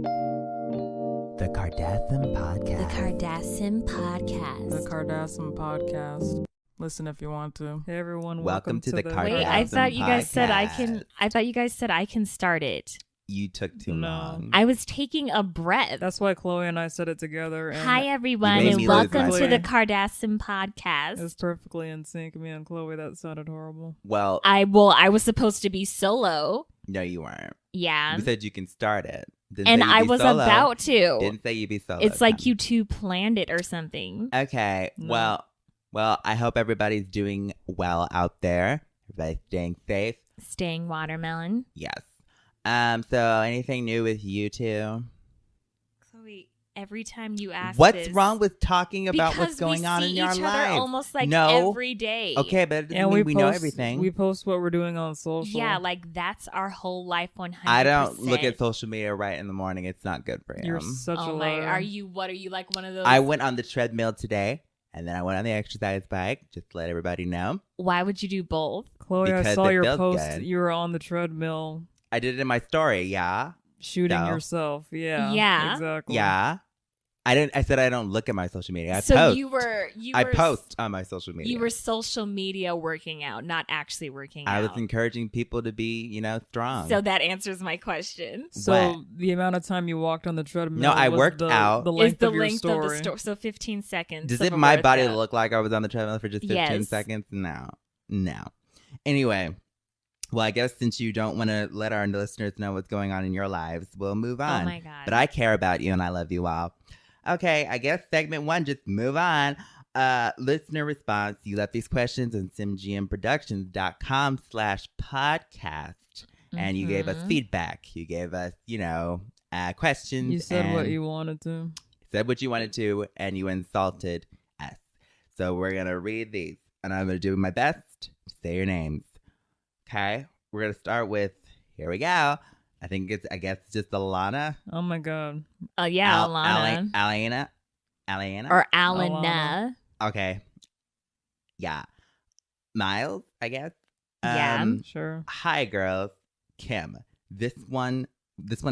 The Kardasim Podcast. The Kardasim Podcast. The Kardasim Podcast. Listen if you want to. Hey everyone, Welcome to the Kardasim Wait, I thought you guys said I Podcast. can. I thought you guys said I can start it. You took too No. long. I was taking a breath. That's why Khloe and I said it together. And Hi everyone, You made and me welcome lose to my the mind. Kardasim Podcast. It was perfectly in sync. Me and Khloe, that sounded horrible. Well, I was supposed to be solo. no, you weren't. Yeah, You said you can start it. Didn't and say you'd I be was solo. about to. Didn't say you'd be solo. It's like Come. you two planned it or something. Okay. No. Well, I hope everybody's doing well out there. Everybody's staying safe. Staying watermelon. Yes. So anything new with you two? Chloe, every time you ask, What's this, wrong with talking about because what's going on in your we see each life? other almost like No. every day. Okay, but it doesn't And mean we know post- everything. We post what we're doing on social. Yeah, like that's our whole life. 100%. I don't look at social media right in the morning. It's not good for you. You're such a Oh my! liar. Are you? What are you like? One of those? I went on the treadmill today, and then I went on the exercise bike, just to let everybody know. Why would you do both? Chloe, I Because saw it your feels post. good. You were on the treadmill I did it in my story, yeah. shooting No. yourself. Yeah. Yeah. Exactly. Yeah. I said I don't look at my social media. I so post. you I were post on my social media. You were social media working out, not actually working I out. was encouraging people to be, strong. So that answers my question. So What? the amount of time you walked on the treadmill. No, I was worked the, out. The Is length the of your length story. of the story? So 15 seconds. Does of it a my body workout. look like I was on the treadmill for just 15 Yes. seconds? No. Anyway, well, I guess since you don't want to let our listeners know what's going on in your lives, we'll move on. Oh my god! But I care about you and I love you all. Okay, I guess segment 1, just move on. Listener response. You left these questions on simgmproductions.com/podcast. And you gave us Mhm. feedback. You gave us, questions. You said what and you wanted to. said what you wanted to, and you insulted us. So we're going to read these, and I'm going to do my best to say your names. Okay? We're going to start with, here we go. I guess it's just Alana. Oh my god. Yeah, Alana Alana? or Alana. Okay. Yeah. Miles, I guess. Yeah. Sure. Hi, girls. Kim. This one's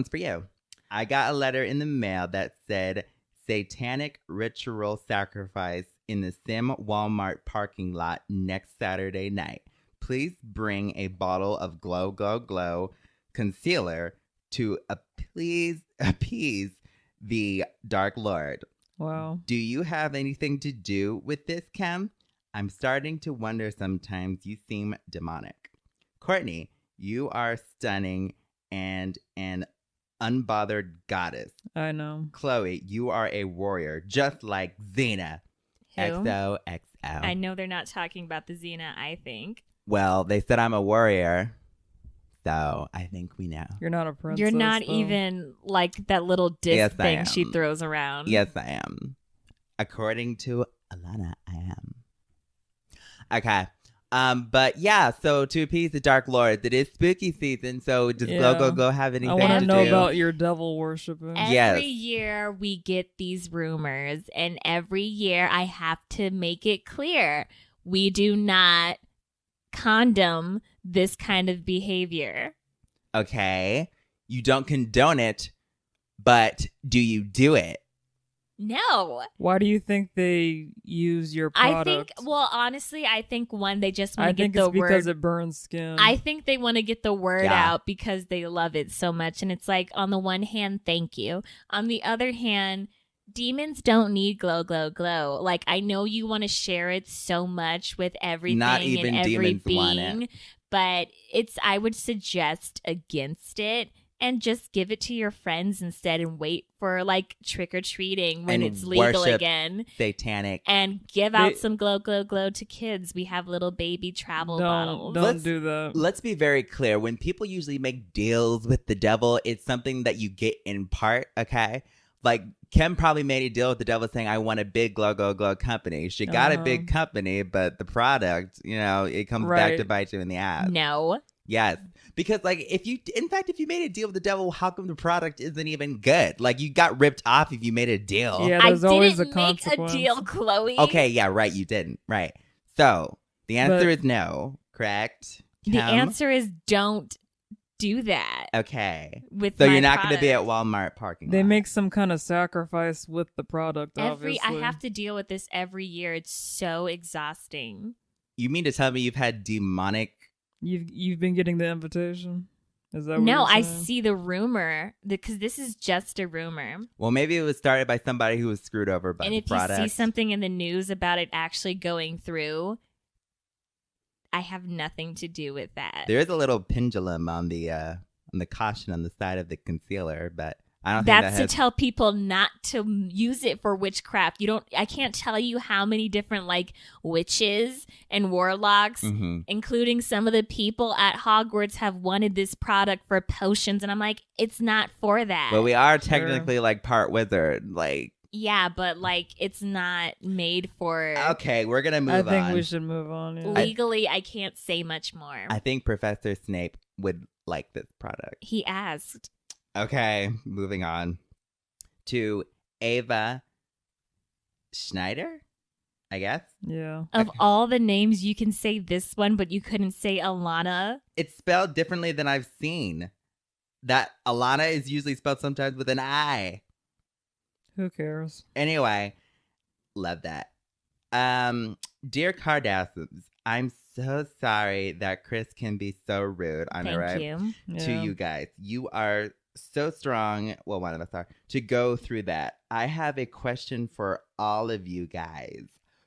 for you. I got a letter in the mail that said satanic ritual sacrifice in the Sim Walmart parking lot next Saturday night. Please bring a bottle of Glow Glow Glow concealer to appease the Dark Lord. Wow. Do you have anything to do with this, Kim? I'm starting to wonder sometimes. You seem demonic. Kourtney, you are stunning and an unbothered goddess. I know. Khloe, you are a warrior, just like Xena. Who? XOXO. I know they're not talking about the Xena. I think Well, they said I'm a warrior, so I think we know. You're not a princess. you're not though. even like that little disc Yes, I thing she am. throws around. Yes, I am. According to Alana, I am. Okay. But yeah, so to appease the Dark Lords, it is spooky season, so does Yeah. Go have anything I want to to know do? about your devil worshiping. Every Yes. year we get these rumors, and every year I have to make it clear we do not condone this kind of behavior. Okay. You don't condone it, but do you do it? No. Why do you think they use your I product? think, well, honestly, I think one, they just want I to get think the it's because word. it burns skin. I think they want to get the word Yeah. out because they love it so much. And it's like, on the one hand, thank you. On the other hand, demons don't need glow, glow, glow. Like, I know you want to share it so much with everything Not even and every demons want it. being, but I would suggest against it. And just give it to your friends instead and wait for like trick-or-treating when And it's legal worship again. Satanic. And give out some glow, glow, glow to kids. We have little baby travel bottles. Don't do that. Let's be very clear. When people usually make deals with the devil, it's something that you get in part, okay? Like, Kim probably made a deal with the devil saying, I want a big glow, glow, glow company. She got a big company, but the product, it comes back Right. to bite you in the ass. No. Yes. Because, like, if you made a deal with the devil, how come the product isn't even good? Like, you got ripped off if you made a deal. Yeah, I there's always a didn't make a consequence. deal, Chloe. Okay, yeah, right, you didn't. Right. So, the answer is no, correct? The Kim? answer is don't do that. Okay. With So my you're not going to be at product. Walmart parking They lot. make some kind of sacrifice with the product, obviously. I have to deal with this every year. It's so exhausting. You mean to tell me you've had demonic... You've been getting the invitation? Is that what No, you're I saying? see the rumor because this is just a rumor. Well, maybe it was started by somebody who was screwed over by And the if product. you see something in the news about it actually going through, I have nothing to do with that. There is a little pendulum on the caution on the side of the concealer, but I don't think That's that to tell people not to use it for witchcraft. I can't tell you how many different like witches and warlocks, including some of the people at Hogwarts, have wanted this product for potions, and I'm like, it's not for that. But we are technically like part wizard, like. Yeah, but like it's not made for. Okay, we're gonna move on. I think we should move on. Yeah. Legally, I can't say much more. I think Professor Snape would like this product. He asked. Okay, moving on to Ava Schneider, I guess. Yeah. Of all the names, you can say this one, but you couldn't say Alana. It's spelled differently than I've seen. That Alana is usually spelled sometimes with an I. Who cares? Anyway, love that. Dear Kardashians, I'm so sorry that Chris can be so rude. I know, right? Thank you. To you guys. You are so strong. Well, one of us are. To go through that. I have a question for all of you guys.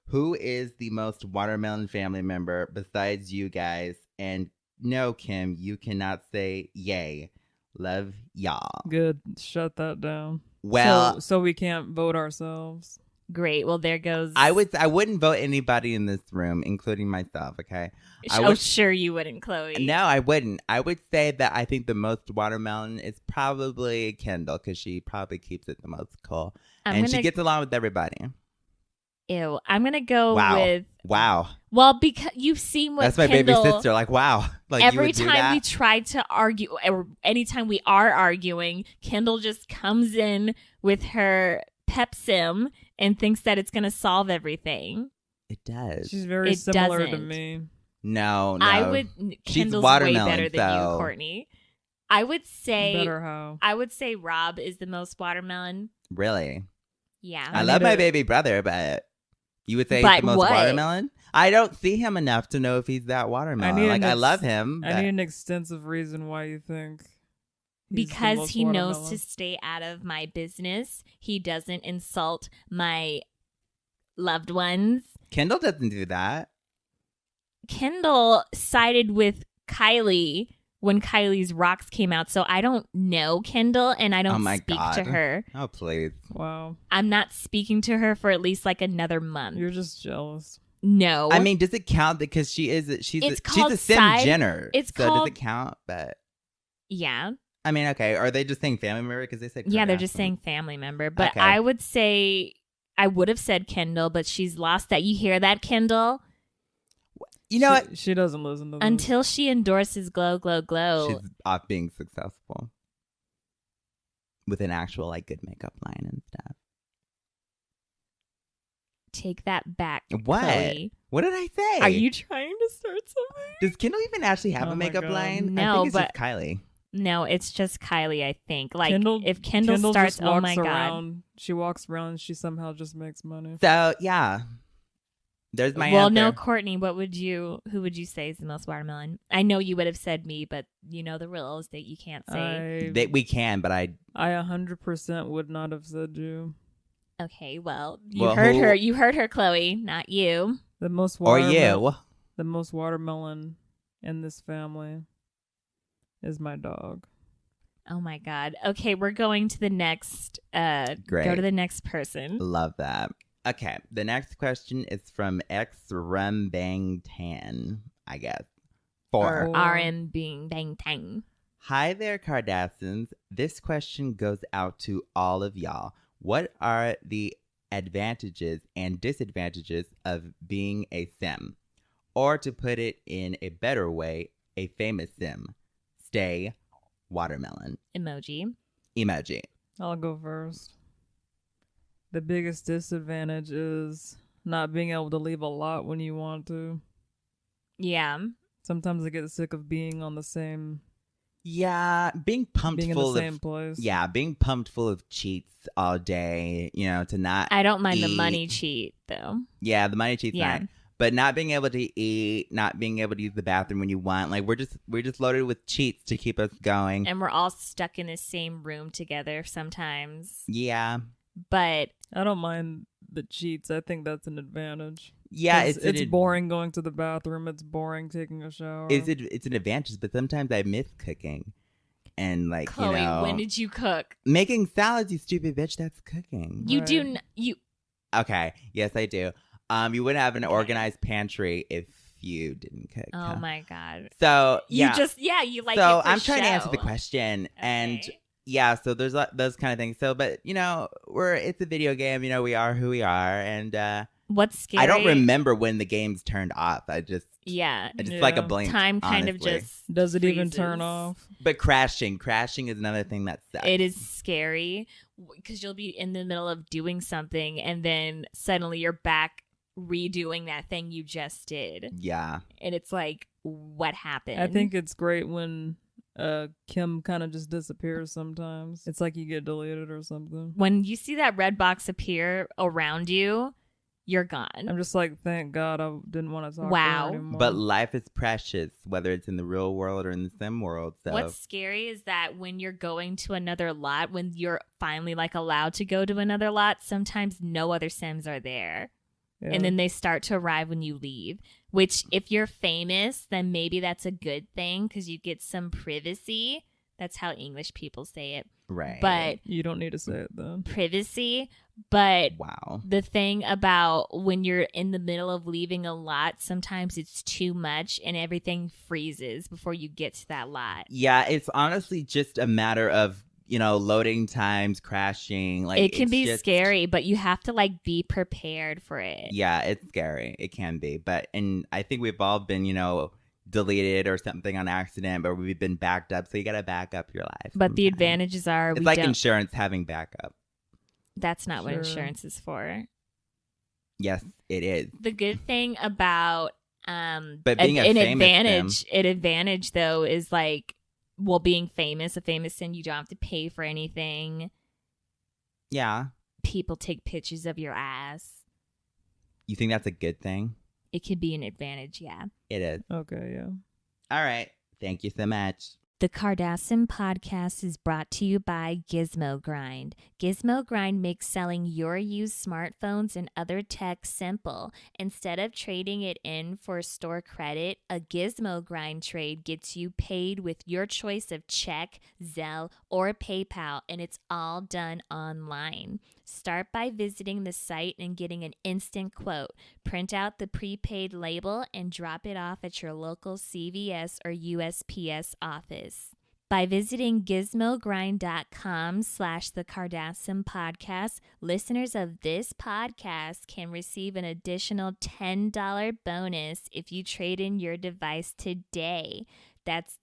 Who is the most watermelon family member besides you guys? And no, Kim, you cannot say yay. Love y'all. Good. Shut that down. Well, so we can't vote ourselves. Great. Well, there goes. I wouldn't vote anybody in this room, including myself, okay? Sure you wouldn't, Khloe. No, I wouldn't. I would say that I think the most watermelon is probably Kendall, because she probably keeps it the most cool. She gets along with everybody. Ew. I'm going to go with... Wow. Well, because you've seen what That's my Kendall, baby sister. Like, wow. Like, every time we try to argue, or anytime we are arguing, Kendall just comes in with her Pepsim and thinks that it's going to solve everything. It does. She's very similar to me. No. Kendall's way better than you, Kourtney. I would say... Better how? I would say Rob is the most watermelon. Really? Yeah. I love my baby brother, but you would say he's the most watermelon? I don't see him enough to know if he's that watermelon. I love him. I need an extensive reason why you think. Because he knows to stay out of my business. He doesn't insult my loved ones. Kendall doesn't do that. Kendall sided with Kylie when Kylie's Rocks came out. So I don't know Kendall, and I don't speak to her. Oh, please. Wow. I'm not speaking to her for at least like another month. You're just jealous. No. I mean, does it count? Because she's a Sim Jenner. It's so called, does it count? But yeah. I mean, okay. Are they just saying family member? Because they said yeah, they're just saying family member. But okay. I would say I would have said Kendall, but she's lost that. You hear that, Kendall? You know what? She doesn't listen to this. Until she endorses Glow, Glow, Glow. She's off being successful with an actual like good makeup line and stuff. Take that back. What? Khloe. What did I say? Are you trying to start something? Does Kendall even actually have a makeup line? No, I think it's but just Kylie. No, it's just Kylie, I think. Like, if Kendall starts, just walks oh my around, God. She walks around and she somehow just makes money. So, yeah. There's my answer. Well, no, Kourtney, who would you say is the most watermelon? I know you would have said me, but you know the rules that you can't say. We can, but I 100% would not have said you. Okay, well, heard her. You heard her, Khloe, not you. The most watermelon in this family is my dog. Oh my God. Okay, we're going to the next. Great. Go to the next person. Love that. Okay, the next question is from X Rum Bang Tan, I guess. RM Bing Bang Tang. Hi there, Kardashians. This question goes out to all of y'all. What are the advantages and disadvantages of being a Sim? Or to put it in a better way, a famous Sim. Stay watermelon. Emoji. I'll go first. The biggest disadvantage is not being able to leave a lot when you want to. Yeah. Sometimes I get sick of being on the same Yeah, being pumped being in full the same of place. yeah, being pumped full of cheats all day. To not. I don't mind the eat. money cheat though. Yeah, the money cheat's Yeah. nice. But not being able to eat, not being able to use the bathroom when you want, like we're just loaded with cheats to keep us going. And we're all stuck in the same room together sometimes. Yeah. But I don't mind the cheats. I think that's an advantage. Yeah, 'Cause it's boring going to the bathroom. It's boring taking a shower. It's an advantage, but sometimes I miss cooking. And like, Khloe, when did you cook? Making salads, you stupid bitch, that's cooking. You Right. do you Okay, yes I do. You wouldn't have an organized pantry if you didn't cook. Oh huh? my god. So yeah. You like So it for I'm trying to answer show. the question, and Okay. yeah, so there's those kind of things. So, but it's a video game. We are who we are, and What's scary? I don't remember when the game's turned off. I just Yeah. like a Yeah. blink. Time kind of honestly. just Does it even freezes. turn off? But crashing is another thing that sucks. It is scary because you'll be in the middle of doing something and then suddenly you're back redoing that thing you just did. Yeah. And it's like, what happened? I think it's great when Kim kind of just disappears sometimes. It's like you get deleted or something. when you see that red box appear around you, you're gone. I'm just like, thank God I didn't want to talk Wow. to her anymore. But life is precious, whether it's in the real world or in the sim world. So What's scary is that when you're going to another lot, when you're finally like allowed to go to another lot, sometimes no other Sims are there. Yeah. And then they start to arrive when you leave, which if you're famous, then maybe that's a good thing because you get some privacy. That's how English people say it. right. But you don't need to say it then. privacy. But wow. the thing about when you're in the middle of leaving a lot, sometimes it's too much and everything freezes before you get to that lot. Yeah, it's honestly just a matter of loading times, crashing. Like It can it's be just scary, but you have to like be prepared for it. Yeah, it's scary. It can be, and I think we've all been deleted or something on accident, but we've been backed up. So you got to back up your life. But the sometimes. advantages are It's we like don't. insurance having backup. That's not what Sure. insurance is for. Yes, it is. The good thing about But being an famous advantage though is like being famous, a famous Sim, you don't have to pay for anything. Yeah. People take pictures of your ass. You think that's a good thing? It could be an advantage, yeah. It is. Okay, yeah. All right. Thank you so much. The Kardasim Podcast is brought to you by Gizmo Grind. Gizmo Grind makes selling your used smartphones and other tech simple. Instead of trading it in for store credit, a Gizmo Grind trade gets you paid with your choice of check, Zelle, or PayPal, and it's all done online. Start by visiting the site and getting an instant quote. Print out the prepaid label and drop it off at your local CVS or USPS office. By visiting gizmogrind.com/the Kardasim Podcast, listeners of this podcast can receive an additional $10 bonus if you trade in your device today. That's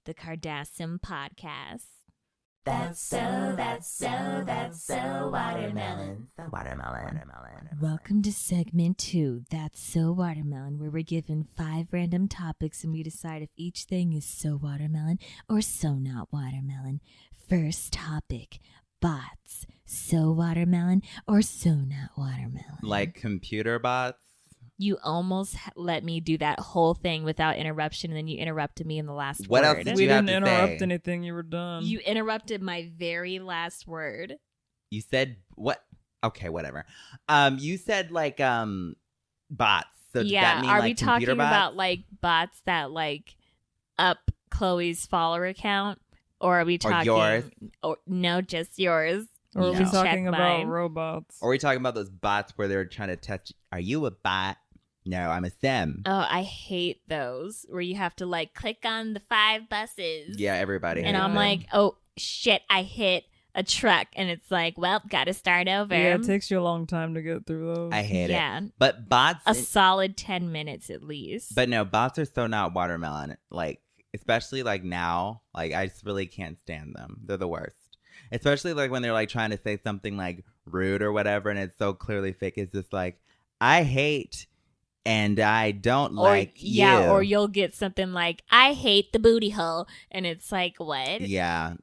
gizmogrind.com/the Kardasim Podcast. That's so watermelon. So watermelon. Welcome to segment 2, That's So Watermelon, where we're given 5 random topics and we decide if each thing is so watermelon or so not watermelon. First topic, bots. So watermelon or so not watermelon? Like computer bots? You almost let me do that whole thing without interruption, and then you interrupted me in the last What else word. did We you have didn't to interrupt say? anything. You were done. You interrupted my very last word. You said what? Okay, whatever. You said like bots. So does that mean are like we talking computer bots? about like bots that like up Chloe's follower count, or are we talking? yours? Or no, just yours. or are No. we Check talking about mine. robots? Or are we talking about those bots where they're trying to test? Are you a bot? No, I'm a sim. Oh, I hate those where you have to like click on the 5 buses. Yeah, everybody. And hates I'm them. like, oh shit, I hit a truck, and it's like, well, gotta start over. Yeah, it takes you a long time to get through those. I hate it. Yeah, But bots. a solid 10 minutes at least. But no, bots are so not watermelon. Like, especially like now, like I just really can't stand them. They're the worst. Especially like when they're like trying to say something like rude or whatever, and it's so clearly fake. It's just like, I hate and I don't like you. Or you'll get something like, I hate the booty hole. And it's like, what? Yeah.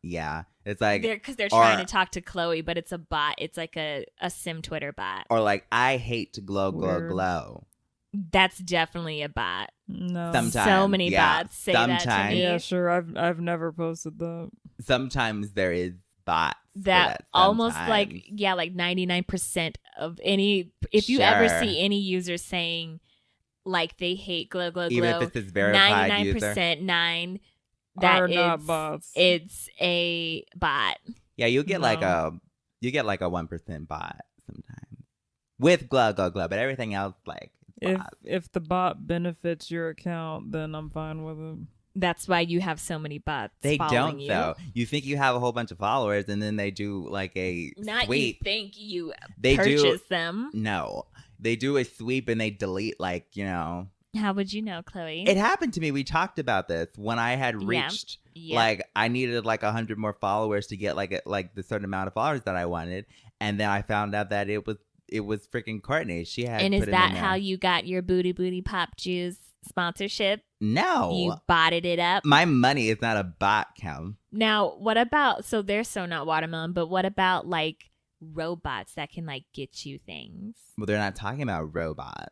It's like, Because they're trying to talk to Khloe, but it's a bot. It's like a sim Twitter bot. or like, I hate to glow, Weird. glow. That's definitely a bot. No. Sometimes. So many bots say that to Sometimes. me. Yeah, sure. I've never posted that. Sometimes there is bots. for That almost sometimes. like 99% of any, if you ever Sure. see any user saying like they hate glow, Even if it's this verified user. 99% that Are is, not bots. it's a bot. Yeah, you get like No. a 1% bot sometimes with glow, but everything else like bots. If the bot benefits your account, then I'm fine with it. That's why you have so many bots. They following don't you. though. You think you have a whole bunch of followers, and then they do like a Not sweep. you think you They purchase do them. no. They do a sweep and they delete like How would you know, Khloe? It happened to me. We talked about this when I had reached Yeah. like I needed like 100 more followers to get like the certain amount of followers that I wanted, and then I found out that it was freaking Kourtney. She had. And put is it that in there. how you got your Booty Pop Juice sponsorship? No, You botted it up. my money is not a bot, Kim. Now, what about, so they're so not watermelon, but what about like robots that can like get you things? Well, they're not talking about robots.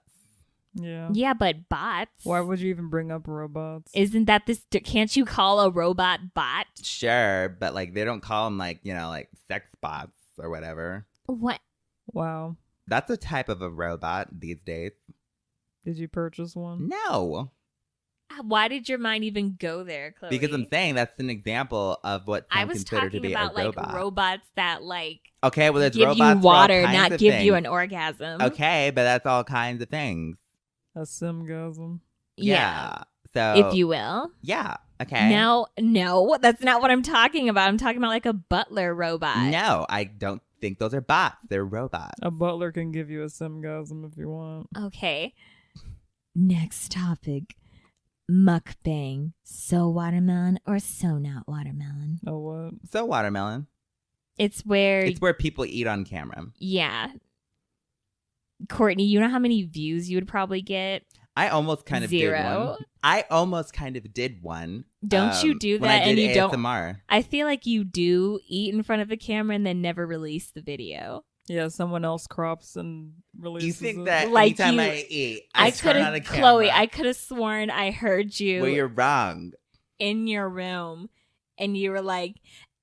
Yeah. Yeah, but bots. Why would you even bring up robots? Isn't that this? Can't you call a robot bot? Sure, but like they don't call them like like sex bots or whatever. What? Wow. That's a type of a robot these days. Did you purchase one? No, Why did your mind even go there, Khloe? because I'm saying that's an example of what I some was consider to talking be about a like robot. robots that like Okay, well, there's give robots you for all water, kinds not of give you things. an orgasm. Okay, but that's all kinds of things. A simgasm. Yeah. So if you will. yeah. Okay. No, that's not what I'm talking about. I'm talking about like a butler robot. No, I don't think those are bots. They're robots. A butler can give you a simgasm if you want. Okay. Next topic. Mukbang. So watermelon or so not watermelon? Oh, what? So watermelon. It's where, It's where people eat on camera. yeah. Kourtney, you know how many views you would probably get? I almost kind of did Zero. one. I almost kind of did one. Don't you do when I that did and you don't? ASMR. I feel like you do eat in front of a camera and then never release the video. Yeah, someone else crops and releases You think it. that Like anytime you- I eat, I turn could on a have, camera? Khloe, I could have sworn I heard you Well, you're wrong. in your room and you were like,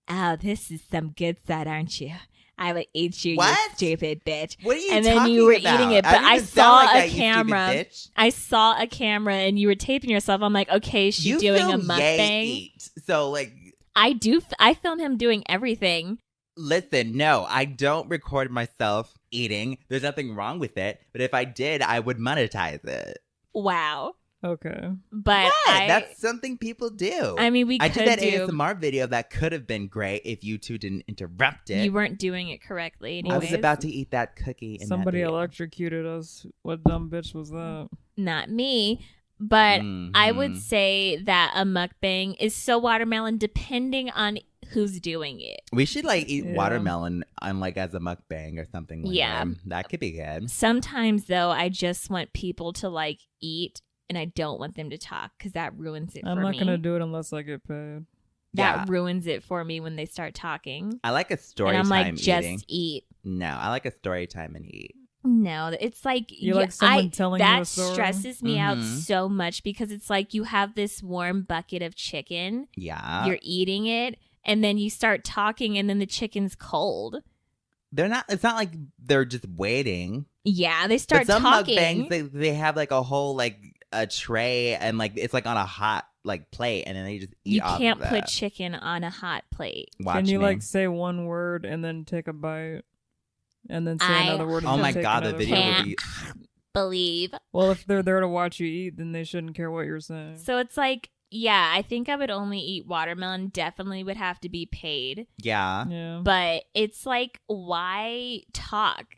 oh, this is some good side, aren't you? I would eat you, What? you stupid bitch. What are you And then talking you were about? eating it, but didn't I even saw sound like a that, you stupid camera. bitch. I saw a camera and you were taping yourself. I'm like, okay, is she You doing a film Ye mukbang? eat. So like, I film him doing everything. listen, no, I don't record myself eating. There's nothing wrong with it. But if I did, I would monetize it. Wow. Okay. But What? I That's something people do. I mean, we I could did that do. ASMR video that could have been great if you two didn't interrupt it. You weren't doing it correctly. I was Anyways. about to eat that cookie. In Somebody that video. electrocuted us. What dumb bitch was that? Not me. But I would Mhm. say that a mukbang is so watermelon depending on who's doing it. We should like eat Yeah. watermelon on like as a mukbang or something. Like Yeah. that could be good. Sometimes though, I just want people to like eat and I don't want them to talk because that ruins it I'm for not me. gonna do it unless I get paid. That Yeah. ruins it for me when they start talking. I like a story And I'm time like, just eating. eat. No, I like a story time and eat. No, it's like You like someone telling you that a story? stresses me out Mhm. so much because it's like you have this warm bucket of chicken, Yeah. you're eating it, and then you start talking, and then the chicken's cold. They're not. It's not like they're just waiting. Yeah, they start but some talking. mukbangs, they have like a whole like a tray and like it's like on a hot like plate and then they just eat You off can't of put that. chicken on a hot plate. Watch Can you me. like say one word and then take a bite, and then say I another word? And Oh then my take god, the another video bite? would Can't. be. Believe. Well, if they're there to watch you eat, then they shouldn't care what you're saying. So it's like, yeah, I think I would only eat watermelon. Definitely would have to be paid. Yeah, Yeah. But it's like, why talk?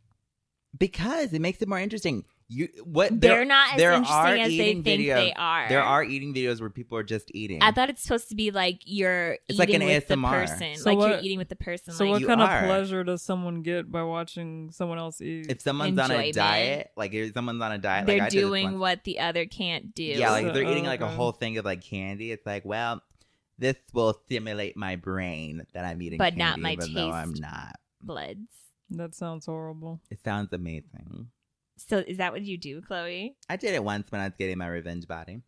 because it makes it more interesting. They're not as interesting are as they eating think videos. they are. There are eating videos where people are just eating. I thought it's supposed to be like you're It's like eating an with the ASMR. person. So like what- you're eating with the person. So like what You kind are. of pleasure does someone get by watching someone else eat? if someone's on a Enjoyment. diet, like if someone's on a diet, they're like I did this doing once. what the other can't do. Yeah, like if they're eating like a Okay. whole thing of like candy, it's like, well, this will stimulate my brain that I'm eating But candy, not my even though I'm taste. not. Bloods. That sounds horrible. It sounds amazing. So is that what you do, Khloe? I did it once when I was getting my revenge body.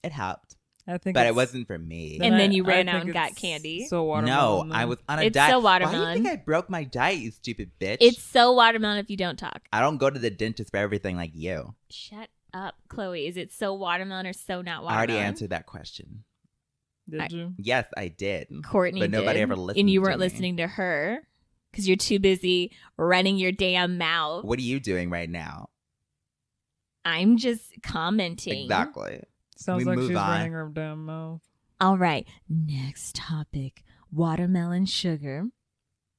It helped, I think, but it it's- wasn't for me. And then I- you ran I out think and got it's candy? So No, watermelon. I was on a It's diet. so Why do you watermelon. think I broke my diet, you stupid bitch? It's so watermelon if you don't talk. I don't go to the dentist for everything like you. Shut up, Khloe. Is it so watermelon or so not watermelon? I already answered that question. Did you? Yes, I did. Courtney But nobody did, ever listened and you to weren't me. listening to her because you're too busy running your damn mouth. What are you doing right now? I'm just commenting. Exactly. Sounds We like move she's on. running her damn mouth. All right. Next topic: watermelon sugar.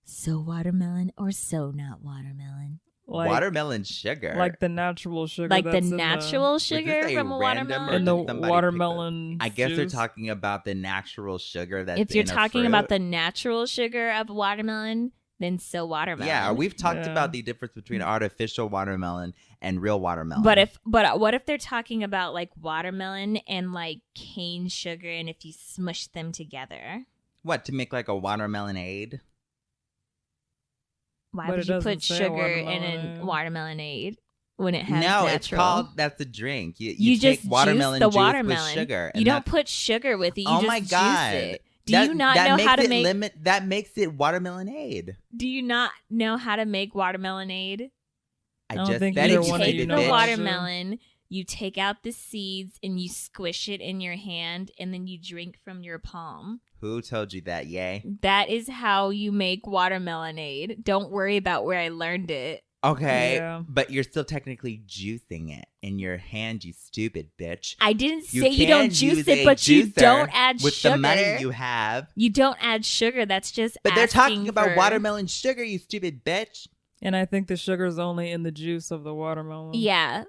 So watermelon or so not watermelon? Watermelon sugar. Like the natural sugar. Like the that's in natural Was sugar this a from a random watermelon. in or the did somebody pick this? watermelon. I guess they're juice. talking about the natural sugar that's If you're in a talking fruit. about the natural sugar of watermelon, then so watermelon. Yeah, we've talked Yeah. about the difference between artificial watermelon and real watermelon. But what if they're talking about like watermelon and like cane sugar, and if you smush them together, what, to make like a watermelonade? why But would it you doesn't put say sugar in watermelonade. a watermelonade when it has No, natural? it's called, that's a drink. You You take just watermelon juice the juice watermelon. with sugar. You and don't that's- put sugar with it. You Oh just my juice God. it. Do you not know how to make? That makes it watermelonade. Do you not know how to make watermelonade? I I don't just think said either it, You one of you take you stupid the know bitch. how to- watermelon, you take out the seeds, and you squish it in your hand, and then you drink from your palm. Who told you that, yay? That is how you make watermelonade. Don't worry about where I learned it. Okay, Yeah. but you're still technically juicing it in your hand, you stupid bitch. I didn't You say you don't can juice use it, a but you juicer don't add with sugar. the money you have. You don't add sugar. That's just. But they're talking asking about for- watermelon sugar, you stupid bitch. And I think the sugar's only in the juice of the watermelon. Yeah,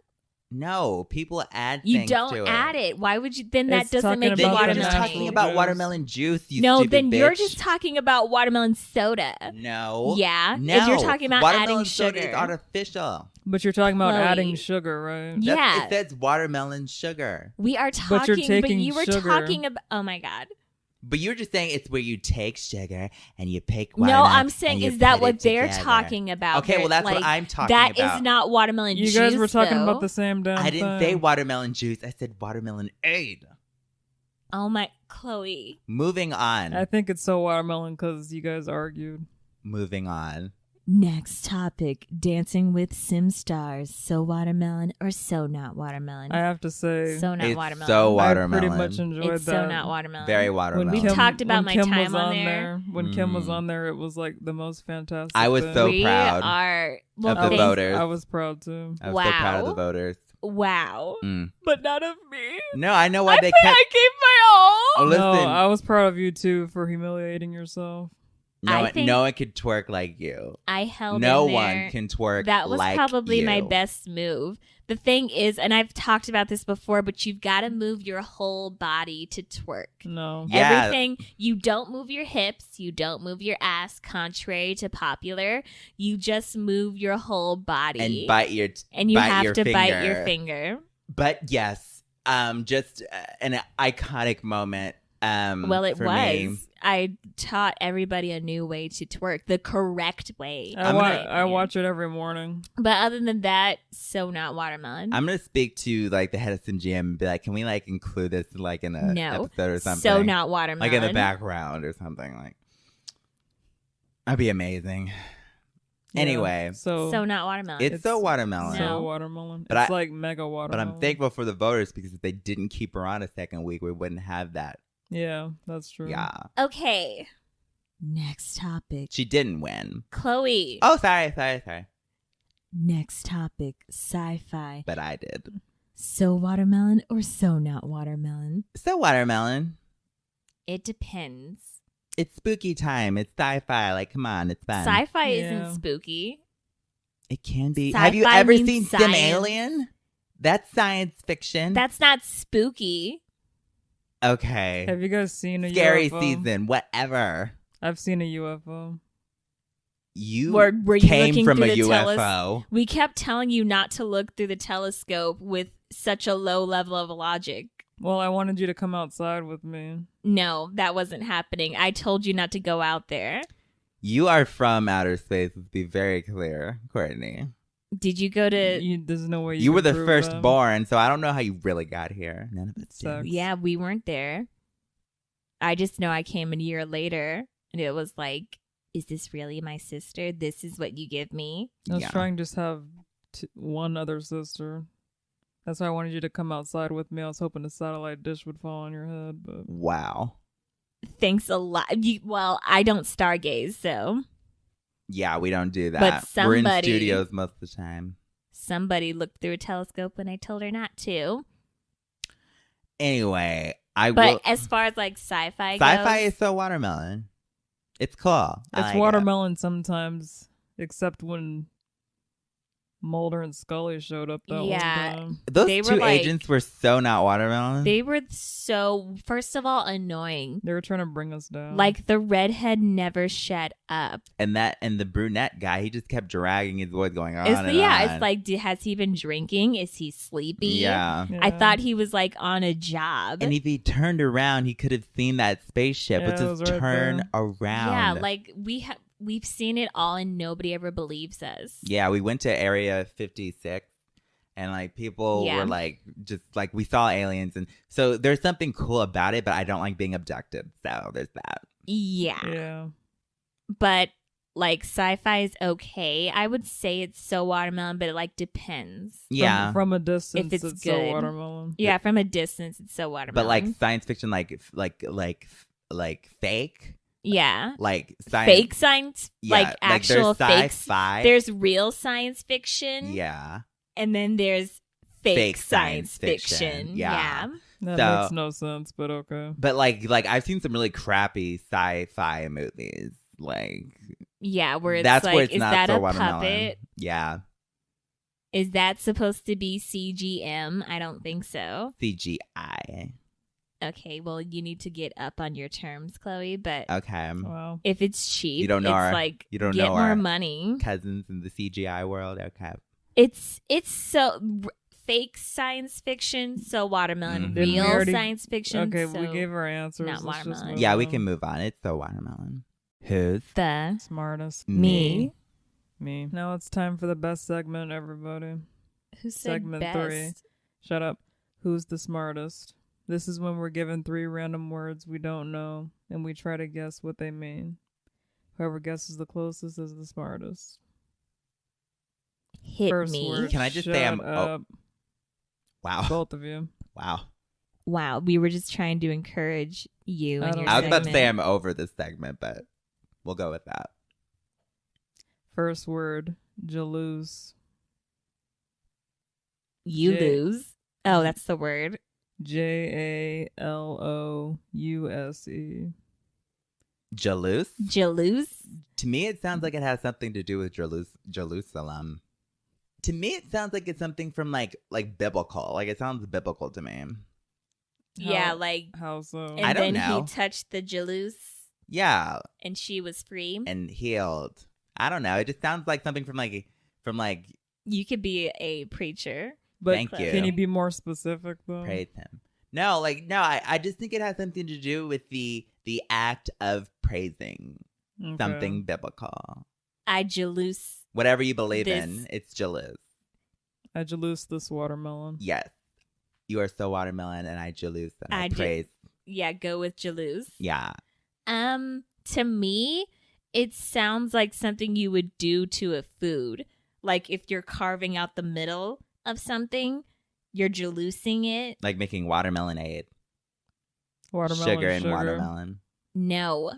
No, people add you things don't to add it. Why would you? Then that It's doesn't talking make the Then about you're the just watermelon. talking natural about juice. watermelon juice, you No, stupid then bitch. you're just talking about watermelon soda. No. Yeah, No. if you're talking about watermelon adding soda sugar. is artificial. But you're talking about Khloe. adding sugar, right? Yeah. That's- It says watermelon sugar. We are But talking, you're taking you were sugar. talking about. Oh my god! But you're just saying it's where you take sugar and you pick No, watermelon. I'm saying and you is that put what it they're together. talking about? Okay, well that's what Like, I'm talking That about. is not watermelon You juice. guys were talking though. about the same damn I didn't thing. say watermelon juice. I said watermelon aid. Oh my, Khloe. Moving on. I think it's so watermelon because you guys argued. Moving on. Next topic: dancing with sim stars. So watermelon or so not watermelon? I have to say, So not It's watermelon. so I watermelon. pretty much enjoyed It's that. so not watermelon. Very When watermelon. We talked about when my Kim time was on there. When Kim was Mm. on there, it was like the most fantastic. I was thing. so we proud are well, of the thanks- voters. I was proud too. I was so proud of the Wow. voters. Wow, Mm. but not of me. No, I know why they I kept. gave my all. Oh, listen. No, I was proud of you too for humiliating yourself. I think- no one could twerk like you. I held No in one there. can twerk That was like probably my you. best move. The thing is, and I've talked about this before, but you've got to move your whole body to twerk. No. Yeah. Everything, you don't move your hips, you don't move your ass, contrary to popular. You just move your whole body. And bite your And you bite have your to bite finger. your finger. But yes, just an iconic moment. Well, it for was. me. I taught everybody a new way to twerk, the correct way. I, I'm wa- gonna- I watch it every morning. But other than that, so not watermelon. I'm gonna speak to like the head of SimGM and be like, can we like include this like in a No. episode or something? So not watermelon. like in the background or something like. That'd be amazing. Yeah. Anyway, So So not watermelon. it's so watermelon. so No. watermelon. But It's I- like mega But watermelon. I'm thankful for the voters because if they didn't keep her on a second week, we wouldn't have that. Yeah, that's true. Yeah, Okay. Next topic. she didn't win. Khloe. Oh, sorry. Next topic. Sci-fi. But I did. So watermelon or so not watermelon? So watermelon. It depends. It's spooky time. It's sci-fi. Like, come on, it's fun. Sci-fi Yeah. isn't spooky. It can be. Sci-fi Have you ever means seen science. Sim Alien? That's science fiction. That's not spooky. Okay. Have you guys seen a Scary UFO? season, whatever. I've seen a UFO. You Were you came looking from through a the UFO. We kept telling you not to look through the telescope with such a low level of logic. Well, I wanted you to come outside with me. No, that wasn't happening. I told you not to go out there. You are from outer space, let's be very clear, Kourtney. Did you go to... There's no way You were can the prove firstborn, so I don't know how you really got here. None of us Sucks. did. Yeah, we weren't there. I just know I came a year later, and it was like, is this really my sister? This is what you give me? I was Yeah. trying to just have one other sister. That's why I wanted you to come outside with me. I was hoping a satellite dish would fall on your head, but Wow. Thanks a lot. Well, I don't stargaze, so Yeah, we don't do that. But We're in somebody- studios most of the time. somebody looked through a telescope and I told her not to. Anyway, I But will. as far as like sci-fi Sci-fi goes, is so watermelon. It's cool. I it's like it. watermelon sometimes, except when Mulder and Scully showed up that Yeah. one time. Those they were two like- agents were so not watermelon. they were so, first of all, annoying. They were trying to bring us down. Like the redhead never shut up. and the brunette guy, he just kept dragging his voice going on It's, and yeah, on. it's like, has he been drinking? Is he sleepy? Yeah. Yeah. I thought he was like on a job. And if he turned around, he could have seen that spaceship. Yeah, Let's it just was right turn there. around. yeah, like we've seen it all and nobody ever believes us. Yeah, we went to Area 56 and like people Yeah. were like, just like we saw aliens. And so there's something cool about it, but I don't like being abducted. So there's that. Yeah. Yeah. But like sci-fi is okay. I would say it's so watermelon, but it like depends. Yeah. From a distance, it's it's good. so watermelon. Yeah, from a distance it's so watermelon. But like science fiction, like fake, yeah. like science. Fake science, Yeah, like actual there's fake. sci-fi. There's real science fiction. Yeah. And then there's fake, Fake science science fiction. fiction. Yeah. That So- makes no sense, but okay. But like I've seen some really crappy sci-fi movies. Like Yeah, where it's that's like, where it's is not that so a watermelon. puppet? Yeah. Is that supposed to be CGM? I don't think so. CGI. Okay, well, you need to get up on your terms, Khloe. But Okay. Wow. if it's cheap, You don't know it's our- like you don't get know more our- money. Cousins in the CGI world. Okay. It's so fake science fiction, so watermelon. Mhm. Did we Real already- science fiction. Okay, so we gave our answers. not Let's just watermelon. move Yeah, we on. can move on. It's so watermelon. Who's the Smartest. me. Me. Now it's time for the best segment, everybody. Who said Segment best? 3. Shut up. Who's the smartest? This is when we're given 3 random words we don't know, and we try to guess what they mean. Whoever guesses the closest is the smartest. Hit First me. word. Can I just say Shut I'm- oh. up, wow? both of you. Wow. Wow, we were just trying to encourage you I and don't your I was about to segment. say I'm over this segment, but we'll go with that. First word, jalouse. You J- lose. Oh, that's the word. Jalouse. Jalous? Jalouse. To me, it sounds like it has something to do with Jerusalem. To me, it sounds like it's something from like biblical. Like it sounds biblical to me. Yeah, How- like, How so? and I don't then know. he touched the jalouse Yeah, and she was free. and healed. I don't know. It just sounds like something from You could be a preacher. But Thank you. Can you be more specific though? praise him. No, I just think it has something to do with the act of praising Okay. something biblical. I jalouse. Whatever you believe This- in, it's jalous. I jalouse this watermelon. Yes. You are so watermelon and I jalouse and I I ju- praise. Yeah, go with jalouse. Yeah. To me, it sounds like something you would do to a food. Like if you're carving out the middle of something, you're jalousing it. Like making watermelonade. Watermelon Sugar and watermelon. No.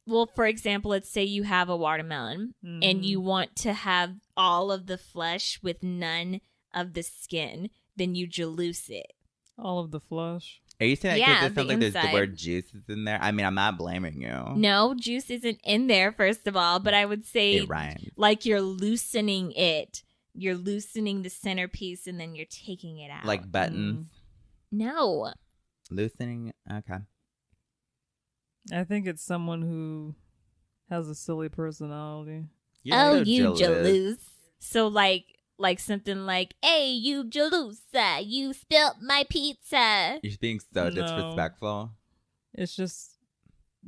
Well, for example, let's say you have a watermelon and Mhm. you want to have all of the flesh with none of the skin, then you jalouse it. All of the flesh. Are you saying that Yeah, because it sounds the like there's the inside. word juice is in there? I mean, I'm not blaming you. No, juice isn't in there, first of all, but I would say It rhymes. like you're loosening it. You're loosening the centerpiece and then you're taking it out. Like buttons. No. Loosening. Okay. I think it's someone who has a silly personality. You're Oh, so you Jalouse. So like something like, hey, you Jalousa, you spilt my pizza. You're being so No. disrespectful. It's just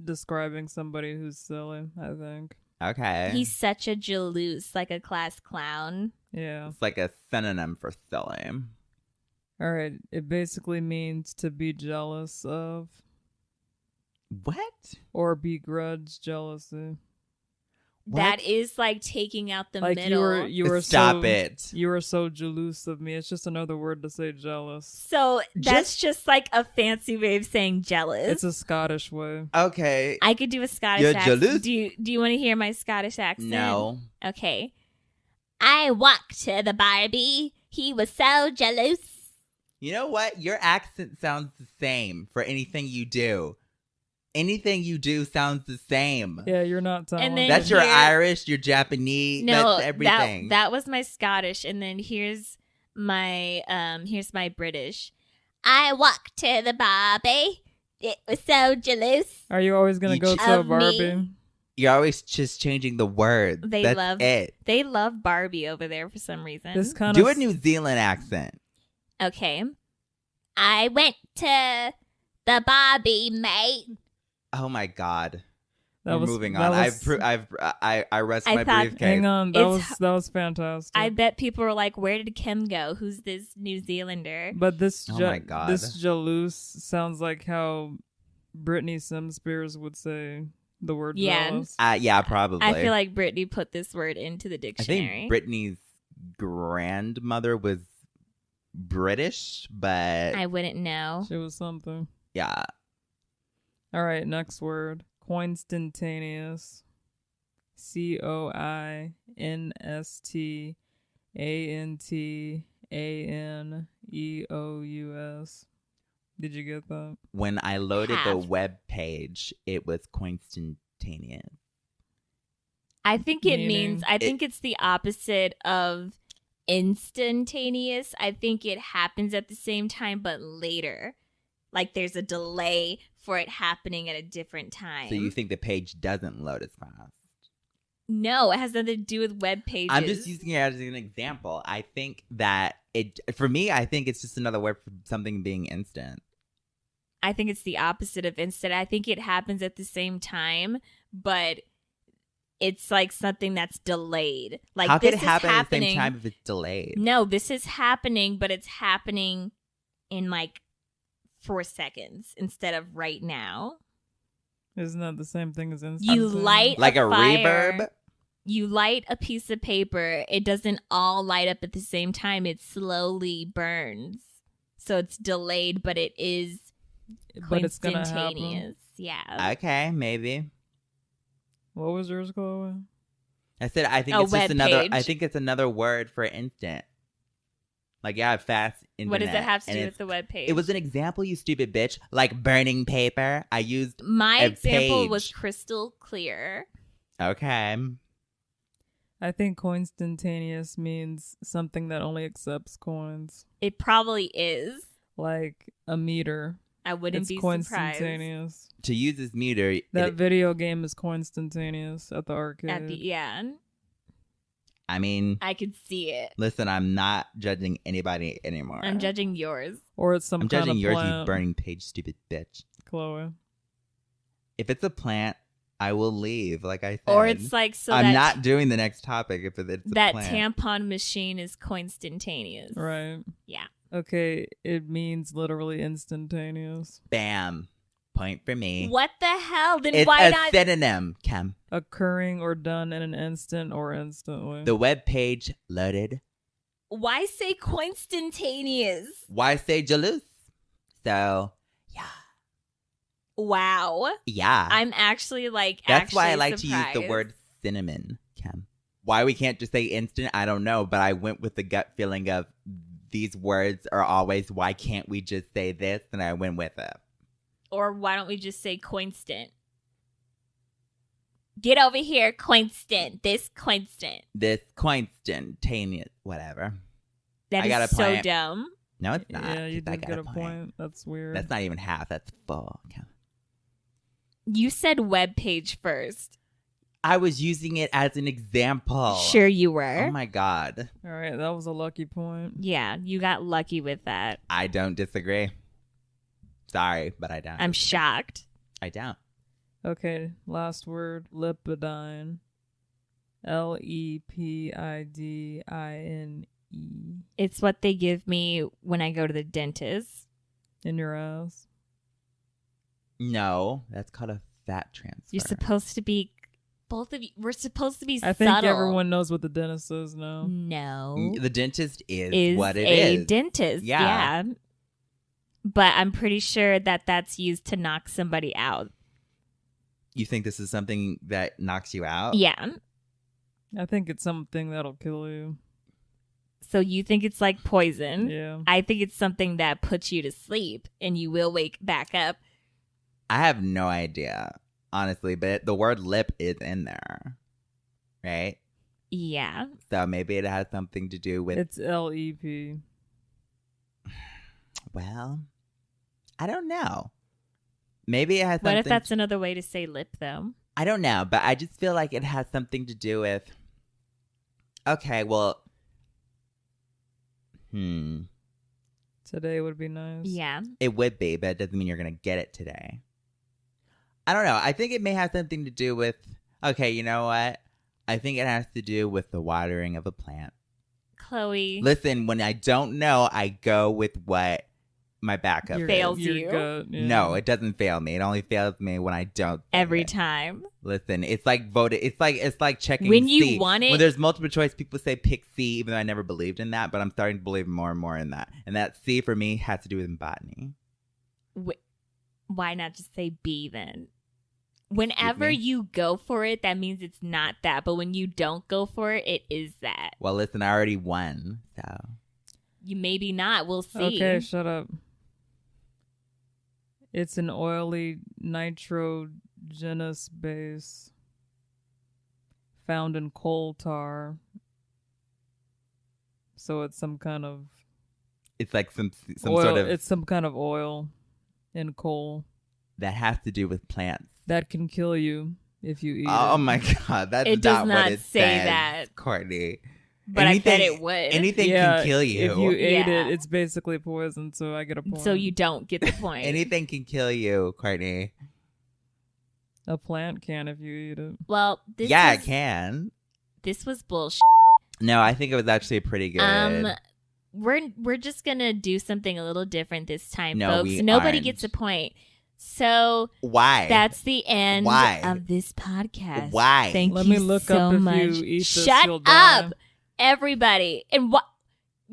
describing somebody who's silly, I think. Okay. He's such a Jalouse, like a class clown. Yeah. It's like a synonym for silly. All right. It basically means to be jealous of What? or begrudge jealousy. That is like taking out the Like middle. you were Stop so, it. You were so jealous of me. It's just another word to say jealous. So that's just like a fancy way of saying jealous. It's a Scottish way. Okay. I could do a Scottish You're accent. jealous? Do you want to hear my Scottish accent? No. Okay. I walked to the Barbie. He was so jealous. You know what? Your accent sounds the same for anything you do. Anything you do sounds the same. Yeah, you're not telling. And then That's your here- Irish, your Japanese, No, that's everything. that was my Scottish, and then here's my British. I walked to the Barbie. It was so jealous. Are you always gonna You go ch- to a Of Barbie? me. You're always just changing the words. They That's love it. They love Barbie over there for some reason. This kind Do a of New Zealand accent. Okay. I went to the Barbie, mate. Oh my God. that We're was moving that on. was- I I rest I my thought- briefcase. Hang on, that It's- was fantastic. I bet people were like, where did Kim go? Who's this New Zealander? But this Oh my God. this jalouse sounds like how Britney Spears would say the word Yeah. jealous. Yeah, probably. I feel like Brittany put this word into the I dictionary. think Britney's grandmother was British, but I wouldn't know. She was something. yeah. All right, next word. Coinstantaneous. COINSTANTANEOUS. Did you get that? When I loaded the Have. web page, it was coinstantaneous. I think it Meaning- means, I think it's the opposite of instantaneous. I think it happens at the same time, but later. Like there's a delay for it happening at a different time. So you think the page doesn't load as fast? No, it has nothing to do with web pages. I'm just using it as an example. I think that for me, I think it's just another word for something being instant. I think it's the opposite of instant. I think it happens at the same time, but it's like something that's delayed. Like How could this it happen is at the happening. same time if it's delayed? No, this is happening, but it's happening in like 4 seconds instead of right now. Isn't that the same thing as instant? You light Like a fire. reverb? You light a piece of paper. It doesn't all light up at the same time. It slowly burns. So it's delayed, but it is but it's gonna happen. instantaneous. Yeah. Okay, maybe. What was yours, Khloe? I said I think A it's just web another. I page. think it's another word for instant. Like fast internet. What does that have to and do it's- with the web page? It was an example, you stupid bitch. Like burning paper. I used. My a example was page. crystal clear. Okay. I think coinstantaneous means something that only accepts coins, It probably is. like a meter. I wouldn't It's be surprised. coinstantaneous. To use this meter. That video game is coinstantaneous at the arcade. Yeah, I mean, I could see it. listen, I'm not judging anybody anymore. I'm judging yours. Or it's some I'm kind judging of yours, you plant. burning page, stupid bitch. Khloe. If it's a plant, I will leave. Like I said. Or it's like so I'm that not doing the next topic if it's a that plant. tampon machine is coinstantaneous. Right. Yeah. Okay, it means literally instantaneous. Bam. Point for me. What the hell? Then It's why a not? synonym, Kim. Occurring or done in an instant or instantly. The web page loaded. Why say coinstantaneous? Why say jalouse? So, yeah. Wow. Yeah. I'm actually like. That's why I actually like to use the surprised. word cinnamon, Kim. Why we can't just say instant, I don't know, but I went with the gut feeling of these words are always, why can't we just say this? And I went with it. Or why don't we just say coinstant? Get over here, coinstant. This coinstant. This coinstantaneous, whatever. That I got is a so point. dumb. No, it's not. Yeah, you I did got get a point. That's weird. That's not even half. That's full. You said web page first. I was using it as an example. Sure you were. Oh my God. All right, that was a lucky point. Yeah, you got lucky with that. I don't disagree. Sorry, but I don't. I'm shocked. I don't. Okay, last word, lipidine. Lepidine. It's what they give me when I go to the dentist. In your ass. No, that's called a fat transfer. You're supposed to be, both of you, we're supposed to be I think subtle. everyone knows what the dentist is now. No. The dentist is what it a is. dentist. Yeah. But I'm pretty sure that that's used to knock somebody out. You think this is something that knocks you out? Yeah. I think it's something that'll kill you. So you think it's like poison. Yeah. I think it's something that puts you to sleep and you will wake back up. I have no idea, honestly, but the word lip is in there, right? Yeah. So maybe it has something to do with... It's LEP. Well, I don't know. Maybe it has something... What if that's another way to say lip, though? I don't know, but I just feel like it has something to do with... Okay, well... Today would be nice. Yeah. It would be, but it doesn't mean you're going to get it today. I don't know. I think it may have something to do with... Okay, you know what? I think it has to do with the watering of a plant. Khloe. Listen, when I don't know, I go with what my backup Your- is. Fails your you. gut, yeah. No, it doesn't fail me. It only fails me when I don't. think Every it. time. Listen, it's like voted. It's like checking When you C. want it- When there's multiple choice, people say pick C, even though I never believed in that. But I'm starting to believe more and more in that. And that C for me has to do with botany. Why not just say B then? Whenever you go for it, that means it's not that. But when you don't go for it, it is that. Well, listen, I already won, so You maybe not. We'll see. Okay, shut up. It's an oily nitrogenous base found in coal tar. So it's some kind of it's like some oil. sort of It's some kind of oil in coal that has to do with plants. that can kill you if you eat Oh it. my God, that's It does not not what it say says, that. Courtney. But I bet it would. Anything Yeah, can kill you. If you ate Yeah. it, it's basically poison, so I get a point. So you don't get the point. Anything can kill you, Courtney. A plant can if you eat it. Well, It this can. This was bullshit. No, I think it was actually pretty good. We're just gonna do something a little different this time, No, folks. we Nobody aren't. gets a point. So Why? that's the end Why? of this podcast. Why? Thank Let you me look so up if much. you eat this, Shut you'll die. up, everybody, and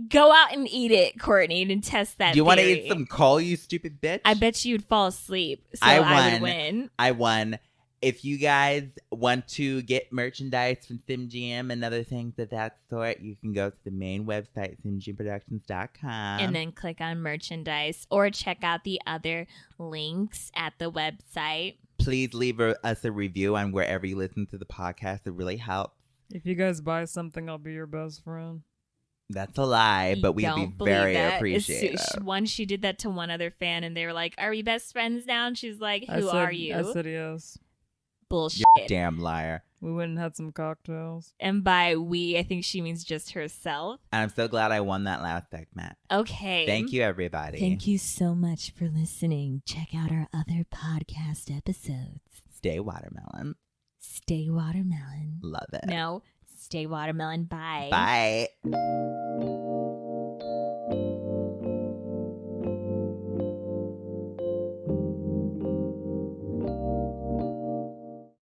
go out and eat it, Courtney, and test that. Do you want to theory. eat some coal, you stupid bitch? I bet you'd fall asleep. So I I would won. win. I won. If you guys want to get merchandise from SimGM and other things of that sort, you can go to the main website, simgmproductions.com. And then click on merchandise or check out the other links at the website. Please leave us a review on wherever you listen to the podcast. It really helps. If you guys buy something, I'll be your best friend. That's a lie, but we'd be Don't believe very that. appreciative. Once she did that to one other fan, and they were like, "Are we best friends now?" And she's like, I "Who said- are you?" I said yes. Bullshit. You're a damn liar. We went and had some cocktails. And by we, I think she means just herself. And I'm so glad I won that last segment. Okay. Thank you, everybody. Thank you so much for listening. Check out our other podcast episodes. Stay watermelon. Stay watermelon. Love it. No, stay watermelon. Bye. Bye.